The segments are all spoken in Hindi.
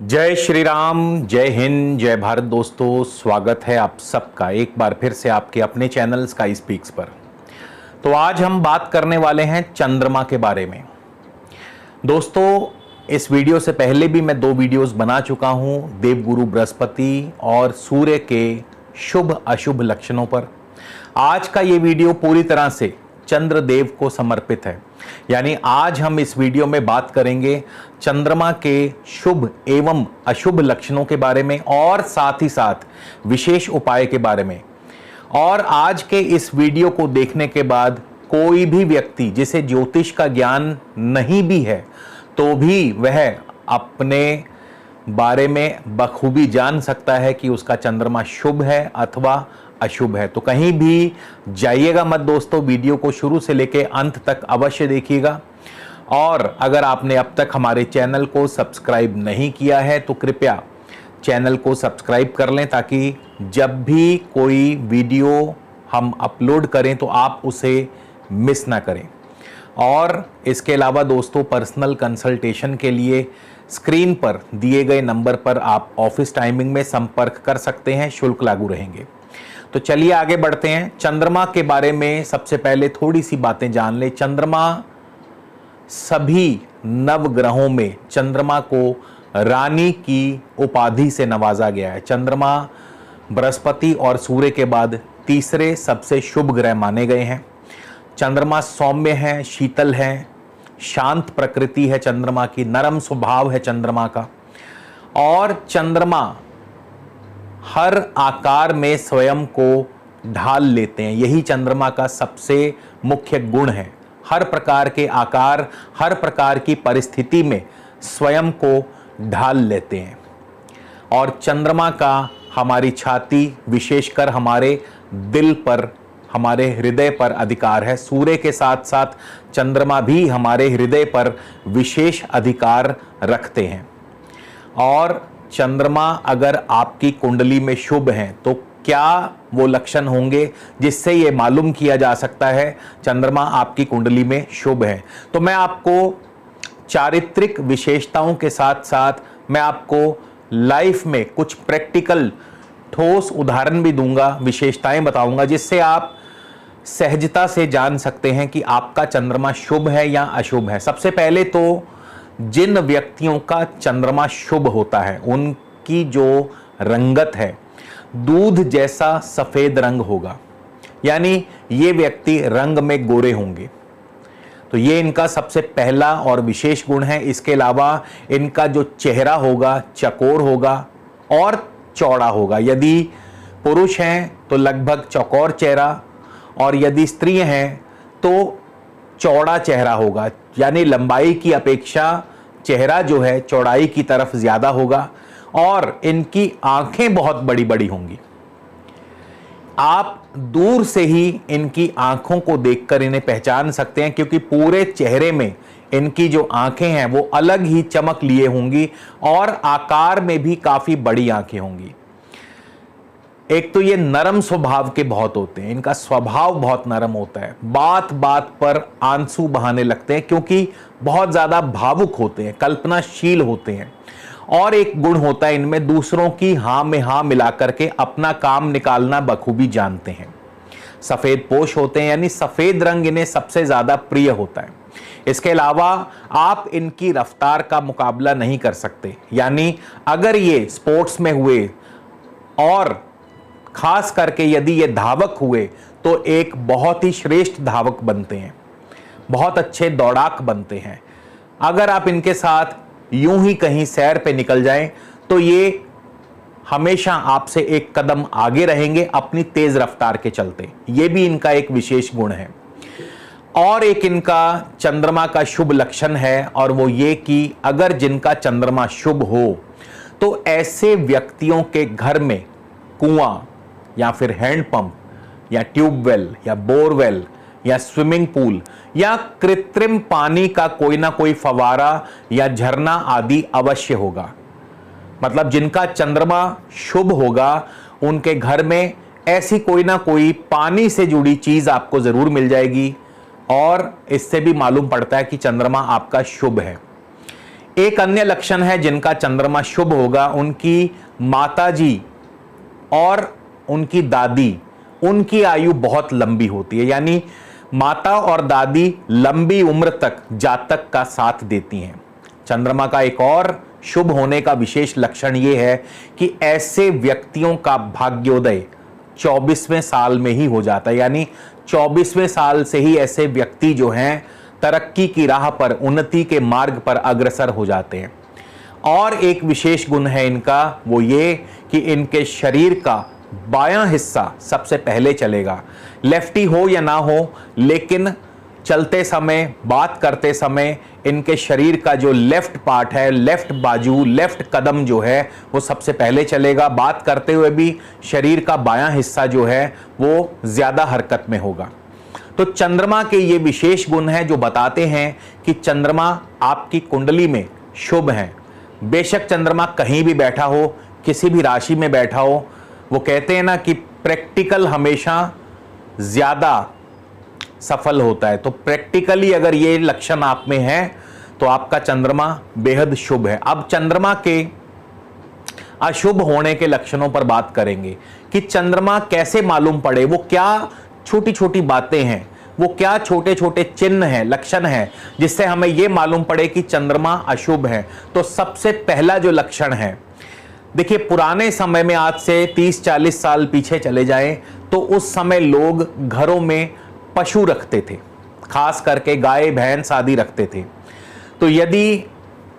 जय श्री राम, जय हिंद, जय भारत। दोस्तों, स्वागत है आप सबका एक बार फिर से आपके अपने चैनल स्काई स्पीक्स पर। तो आज हम बात करने वाले हैं चंद्रमा के बारे में। दोस्तों, इस वीडियो से पहले भी मैं 2 वीडियोस बना चुका हूं देवगुरु बृहस्पति और सूर्य के शुभ अशुभ लक्षणों पर। आज का ये वीडियो पूरी तरह से चंद्रदेव को समर्पित है, यानी आज हम इस वीडियो में बात करेंगे चंद्रमा के शुभ एवं अशुभ लक्षणों के बारे में और साथ ही साथ विशेष उपाय के बारे में। और आज के इस वीडियो को देखने के बाद कोई भी व्यक्ति जिसे ज्योतिष का ज्ञान नहीं भी है तो भी वह अपने बारे में बखूबी जान सकता है कि उसका चंद्रमा शुभ है अथवा अशुभ है। तो कहीं भी जाइएगा मत दोस्तों, वीडियो को शुरू से लेकर अंत तक अवश्य देखिएगा। और अगर आपने अब तक हमारे चैनल को सब्सक्राइब नहीं किया है तो कृपया चैनल को सब्सक्राइब कर लें, ताकि जब भी कोई वीडियो हम अपलोड करें तो आप उसे मिस ना करें। और इसके अलावा दोस्तों, पर्सनल कंसल्टेशन के लिए स्क्रीन पर दिए गए नंबर पर आप ऑफिस टाइमिंग में संपर्क कर सकते हैं, शुल्क लागू रहेंगे। तो चलिए आगे बढ़ते हैं। चंद्रमा के बारे में सबसे पहले थोड़ी सी बातें जान लें। चंद्रमा सभी नवग्रहों में चंद्रमा को रानी की उपाधि से नवाजा गया है। चंद्रमा बृहस्पति और सूर्य के बाद तीसरे सबसे शुभ ग्रह माने गए हैं। चंद्रमा सौम्य है, शीतल है, शांत प्रकृति है चंद्रमा की, नरम स्वभाव है चंद्रमा का। और चंद्रमा हर आकार में स्वयं को ढाल लेते हैं, यही चंद्रमा का सबसे मुख्य गुण है। हर प्रकार के आकार, हर प्रकार की परिस्थिति में स्वयं को ढाल लेते हैं। और चंद्रमा का हमारी छाती, विशेषकर हमारे दिल पर, हमारे हृदय पर अधिकार है। सूर्य के साथ साथ चंद्रमा भी हमारे हृदय पर विशेष अधिकार रखते हैं। और चंद्रमा अगर आपकी कुंडली में शुभ हैं तो क्या वो लक्षण होंगे जिससे ये मालूम किया जा सकता है चंद्रमा आपकी कुंडली में शुभ है। तो मैं आपको चारित्रिक विशेषताओं के साथ साथ मैं आपको लाइफ में कुछ प्रैक्टिकल ठोस उदाहरण भी दूंगा, विशेषताएं बताऊंगा, जिससे आप सहजता से जान सकते हैं कि आपका चंद्रमा शुभ है या अशुभ है। सबसे पहले तो जिन व्यक्तियों का चंद्रमा शुभ होता है उनकी जो रंगत है दूध जैसा सफेद रंग होगा, यानी ये व्यक्ति रंग में गोरे होंगे। तो ये इनका सबसे पहला और विशेष गुण है। इसके अलावा इनका जो चेहरा होगा चकोर होगा और चौड़ा होगा। यदि पुरुष हैं तो लगभग चौकोर चेहरा, और यदि स्त्री हैं तो चौड़ा चेहरा होगा, यानी लंबाई की अपेक्षा चेहरा जो है चौड़ाई की तरफ ज्यादा होगा। और इनकी आंखें बहुत बड़ी बड़ी होंगी। आप दूर से ही इनकी आंखों को देखकर इन्हें पहचान सकते हैं, क्योंकि पूरे चेहरे में इनकी जो आंखें हैं वो अलग ही चमक लिए होंगी और आकार में भी काफी बड़ी आंखें होंगी। एक तो ये नरम स्वभाव के बहुत होते हैं, इनका स्वभाव बहुत नरम होता है, बात बात पर आंसू बहाने लगते हैं क्योंकि बहुत ज्यादा भावुक होते हैं, कल्पनाशील होते हैं। और एक गुण होता है इनमें, दूसरों की हां में हां मिलाकर के अपना काम निकालना बखूबी जानते हैं। सफेद पोश होते हैं, यानी सफेद रंग इन्हें सबसे ज्यादा प्रिय होता है। इसके अलावा आप इनकी रफ्तार का मुकाबला नहीं कर सकते, यानी अगर ये स्पोर्ट्स में हुए और खास करके यदि ये धावक हुए तो एक बहुत ही श्रेष्ठ धावक बनते हैं, बहुत अच्छे दौड़ाक बनते हैं। अगर आप इनके साथ यूं ही कहीं सैर पे निकल जाएं तो ये हमेशा आपसे एक कदम आगे रहेंगे अपनी तेज रफ्तार के चलते। ये भी इनका एक विशेष गुण है। और एक इनका चंद्रमा का शुभ लक्षण है, और वो ये कि अगर जिनका चंद्रमा शुभ हो तो ऐसे व्यक्तियों के घर में कुआं या फिर हैंडपंप या ट्यूबवेल या बोरवेल या स्विमिंग पूल या कृत्रिम पानी का कोई ना कोई फवारा या झरना आदि अवश्य होगा। मतलब जिनका चंद्रमा शुभ होगा उनके घर में ऐसी कोई ना कोई पानी से जुड़ी चीज आपको जरूर मिल जाएगी, और इससे भी मालूम पड़ता है कि चंद्रमा आपका शुभ है। एक अन्य लक्षण है जिनका चंद्रमा शुभ होगा, उनकी माताजी और उनकी दादी, उनकी आयु बहुत लंबी होती है। यानी माता और दादी लंबी उम्र तक जातक का साथ देती हैं। चंद्रमा का एक और शुभ होने का विशेष लक्षण यह है कि ऐसे व्यक्तियों का भाग्योदय 24वें साल में ही हो जाता है। यानी 24वें साल से ही ऐसे व्यक्ति जो हैं तरक्की की राह पर, उन्नति के मार्ग पर अग्रसर हो जाते हैं। और एक विशेष गुण है इनका, वो ये कि इनके शरीर का बायां हिस्सा सबसे पहले चलेगा। लेफ्टी हो या ना हो, लेकिन चलते समय, बात करते समय इनके शरीर का जो लेफ्ट पार्ट है, लेफ्ट बाजू, लेफ्ट कदम जो है वो सबसे पहले चलेगा। बात करते हुए भी शरीर का बायां हिस्सा जो है वो ज्यादा हरकत में होगा। तो चंद्रमा के ये विशेष गुण हैं जो बताते हैं कि चंद्रमा आपकी कुंडली में शुभ है। बेशक चंद्रमा कहीं भी बैठा हो, किसी भी राशि में बैठा हो, वो कहते हैं ना कि प्रैक्टिकल हमेशा ज्यादा सफल होता है। तो प्रैक्टिकली अगर ये लक्षण आप में है तो आपका चंद्रमा बेहद शुभ है। अब चंद्रमा के अशुभ होने के लक्षणों पर बात करेंगे कि चंद्रमा कैसे मालूम पड़े, वो क्या छोटी छोटी बातें हैं, वो क्या छोटे छोटे चिन्ह हैं, लक्षण हैं जिससे हमें ये मालूम पड़े कि चंद्रमा अशुभ है। तो सबसे पहला जो लक्षण है, देखिए पुराने समय में, आज से 30-40 साल पीछे चले जाएं तो उस समय लोग घरों में पशु रखते थे, खास करके गाय भैंस आदि रखते थे। तो यदि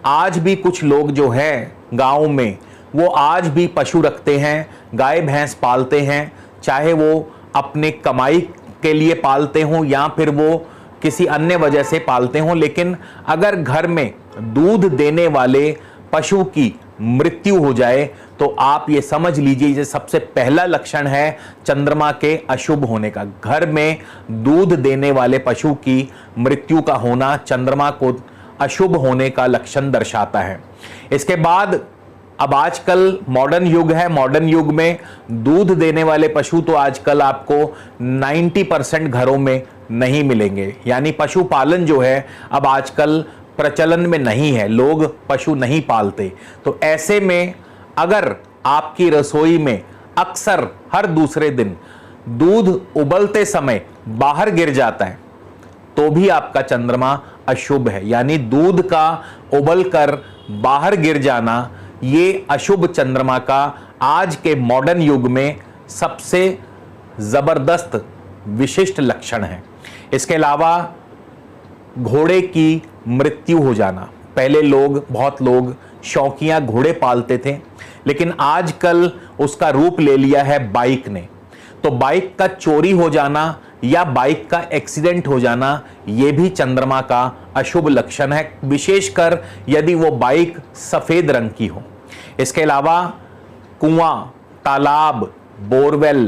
आज भी कुछ लोग जो हैं गांव में, वो आज भी पशु रखते हैं, गाय भैंस पालते हैं, चाहे वो अपने कमाई के लिए पालते हों या फिर वो किसी अन्य वजह से पालते हों, लेकिन अगर घर में दूध देने वाले पशु की मृत्यु हो जाए तो आप ये समझ लीजिए ये सबसे पहला लक्षण है चंद्रमा के अशुभ होने का। घर में दूध देने वाले पशु की मृत्यु का होना चंद्रमा को अशुभ होने का लक्षण दर्शाता है। इसके बाद अब आजकल मॉडर्न युग है, मॉडर्न युग में दूध देने वाले पशु तो आजकल आपको 90% घरों में नहीं मिलेंगे। यानी पशुपालन जो है अब आजकल प्रचलन में नहीं है, लोग पशु नहीं पालते। तो ऐसे में अगर आपकी रसोई में अक्सर हर दूसरे दिन दूध उबलते समय बाहर गिर जाता है तो भी आपका चंद्रमा अशुभ है। यानी दूध का उबलकर बाहर गिर जाना ये अशुभ चंद्रमा का आज के मॉडर्न युग में सबसे जबरदस्त विशिष्ट लक्षण है। इसके अलावा घोड़े की मृत्यु हो जाना। पहले बहुत लोग शौकिया घोड़े पालते थे, लेकिन आजकल उसका रूप ले लिया है बाइक ने। तो बाइक का चोरी हो जाना या बाइक का एक्सीडेंट हो जाना यह भी चंद्रमा का अशुभ लक्षण है, विशेषकर यदि वो बाइक सफेद रंग की हो। इसके अलावा कुआं, तालाब, बोरवेल,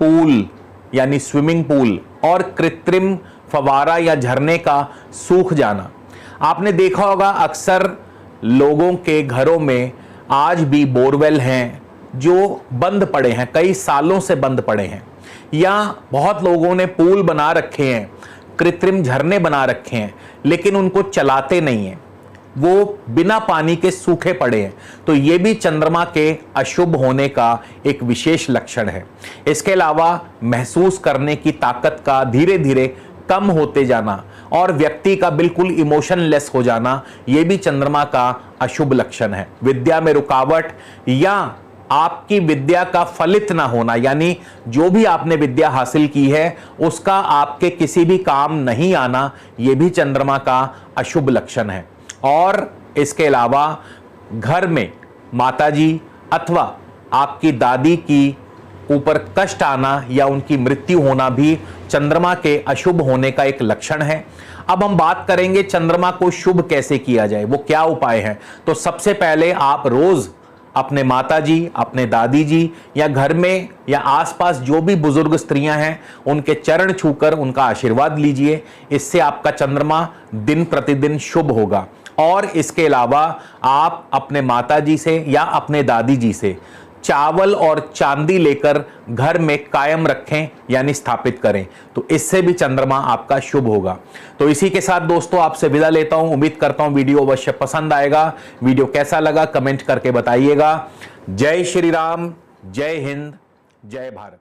पूल यानी स्विमिंग पूल और कृत्रिम फवारा या झरने का सूख जाना। आपने देखा होगा अक्सर लोगों के घरों में आज भी बोरवेल हैं जो बंद पड़े हैं, कई सालों से बंद पड़े हैं, या बहुत लोगों ने पूल बना रखे हैं, कृत्रिम झरने बना रखे हैं, लेकिन उनको चलाते नहीं हैं, वो बिना पानी के सूखे पड़े हैं। तो ये भी चंद्रमा के अशुभ होने का एक विशेष लक्षण है। इसके अलावा महसूस करने की ताकत का धीरे धीरे कम होते जाना और व्यक्ति का बिल्कुल इमोशनलेस हो जाना, यह भी चंद्रमा का अशुभ लक्षण है। विद्या में रुकावट या आपकी विद्या का फलित ना होना, यानी जो भी आपने विद्या हासिल की है उसका आपके किसी भी काम नहीं आना, यह भी चंद्रमा का अशुभ लक्षण है। और इसके अलावा घर में माताजी अथवा आपकी दादी की ऊपर कष्ट आना या उनकी मृत्यु होना भी चंद्रमा के अशुभ होने का एक लक्षण है। अब हम बात करेंगे चंद्रमा को शुभ कैसे किया जाए, वो क्या उपाय हैं। तो सबसे पहले आप रोज अपने माताजी, अपने दादी जी या घर में या आसपास जो भी बुजुर्ग स्त्रियां हैं उनके चरण छूकर उनका आशीर्वाद लीजिए। इससे आपका चंद्रमा दिन प्रतिदिन शुभ होगा। और इसके अलावा आप अपने माताजी से या अपने दादी जी से चावल और चांदी लेकर घर में कायम रखें यानी स्थापित करें, तो इससे भी चंद्रमा आपका शुभ होगा। तो इसी के साथ दोस्तों आपसे विदा लेता हूं। उम्मीद करता हूं वीडियो अवश्य पसंद आएगा। वीडियो कैसा लगा कमेंट करके बताइएगा। जय श्री राम, जय हिंद, जय भारत।